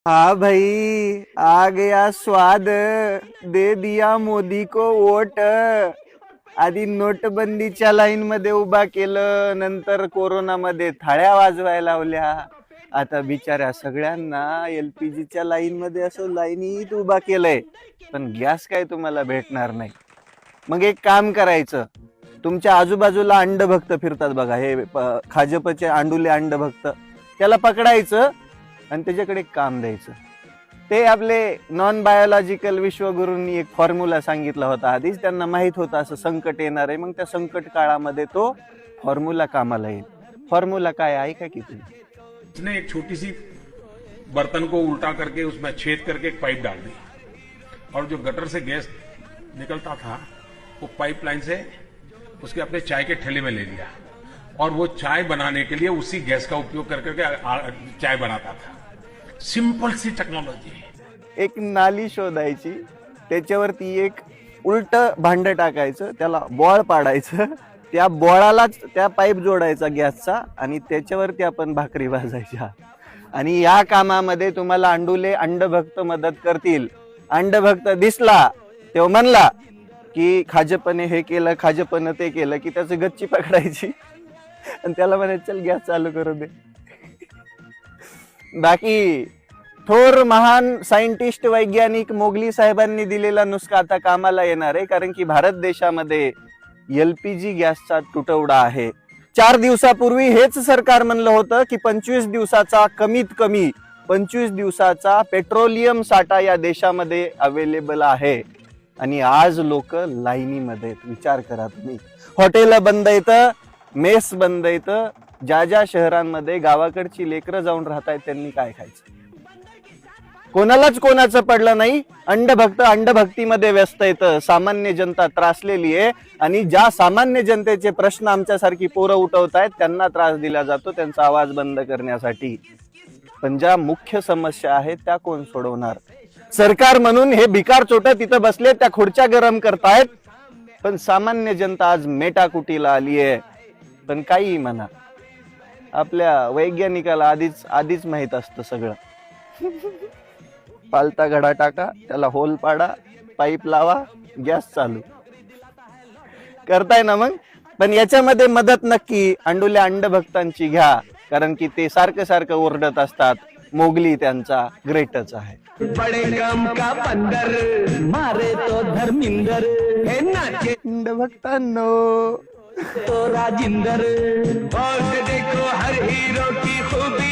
हाँ भाई, आ गया स्वाद। दे दिया मोदी को वोट। आधी नोटबंदीच्या लाईन मध्ये उभा केलं, नंतर कोरोनामध्ये थाळ्या वाजवायला लावल्या, आता बिचाऱ्या सगळ्यांना एलपीजीच्या लाईन मध्ये असं लाईनीत उभा केलंय, पण गॅस काय तुम्हाला भेटणार नाही। मग एक काम करायचं, तुमच्या आजूबाजूला अंडभक्त फिरतात बघा, हे भाजपचे अंडुले अंडभक्त, त्याला पकडायचं आणि त्याच्याकडे काम द्यायचं। ते आपले नॉन बायोलॉजिकल विश्वगुरूंनी एक फॉर्म्युला सांगितला होता, आधीच त्यांना माहित होता असं संकट येणार आहे, मग त्या संकट काळामध्ये तो फॉर्म्युला कामाला येईल। फॉर्म्युला काय आहे का की तुम्ही? उसने एक छोटी सी बर्तन को उल्टा करके उसमें छेद करके एक पाइप डाल दी और जो गटर से गैस निकलता था वो पाइपलाइन से उसके अपने चाय के ठेले में ले लिया और वो चाय बनाने के लिए उसी गैस का उपयोग करके चाय बनाता था। सिंपल सी टेक्नोलॉजी। एक नाली शोधायची, त्याच्यावरती एक उलट भांड टाकायचं, त्याला बॉळ पाडायचं, त्या बॉळालाच त्या पाईप जोडायचा गॅसचा आणि त्याच्यावरती आपण भाकरी भाजायच्या। आणि या कामामध्ये तुम्हाला अंडुले अंडभक्त मदत करतील। अंडभक्त दिसला तेव्हा म्हणला की खाजपने हे केलं, खाजपने ते केलं, की त्याची गच्ची पकडायची आणि त्याला म्हणायचं चल गॅस चालू करू दे। बाकी थोर महान सायंटिस्ट वैज्ञानिक मोगली साहेबांनी दिलेला नुसका आता कामाला येणार आहे, कारण की भारत देशामध्ये एलपीजी गॅसचा तुटवडा आहे। 4 दिवसापूर्वी हेच सरकार म्हणलं होतं की 25 दिवसाचा कमीत कमी 25 दिवसाचा पेट्रोलियम साठा या देशामध्ये अवेलेबल आहे, आणि आज लोक लाईनीमध्ये। विचार करा तुम्ही, हॉटेल बंद येतं, मेस बंद येतं, ज्या ज्या शहरांमध्ये गावाकडची लेकरं जाऊन राहतायत त्यांनी काय खायचं? कोणालाच कोणाचं पडलं नाही। अंडभक्त अंडभक्तीमध्ये व्यस्त येतं, सामान्य जनता त्रासलेली आहे, आणि ज्या सामान्य जनतेचे प्रश्न आमच्यासारखी पोरं उठवतायत त्यांना त्रास दिला जातो त्यांचा आवाज बंद करण्यासाठी। पण ज्या मुख्य समस्या आहेत त्या कोण सोडवणार? सरकार म्हणून हे भिकार चोट तिथं बसले, त्या खुर्च्या गरम करतायत, पण सामान्य जनता आज मेटाकुटीला आली आहे। पण काही म्हणा, आपल्या वैज्ञानिकाला आधीच माहित असतं सगळं। पालता घडा टाका, त्याला होल पाडा, पाईप लावा, गॅस चालू करताय ना मग। पण याच्यामध्ये मदत नक्की अंडुल्या अंडभक्तांची घ्या, कारण की ते सारखं सारखं ओरडत असतात, मोगली त्यांचा ग्रेटच आहे। बड़े काम का बंदर मारे तो धर्मिंदर, हे नाचे अंडभक्तांनो तो राजिंदर। और देखो हर हीरो की खूबी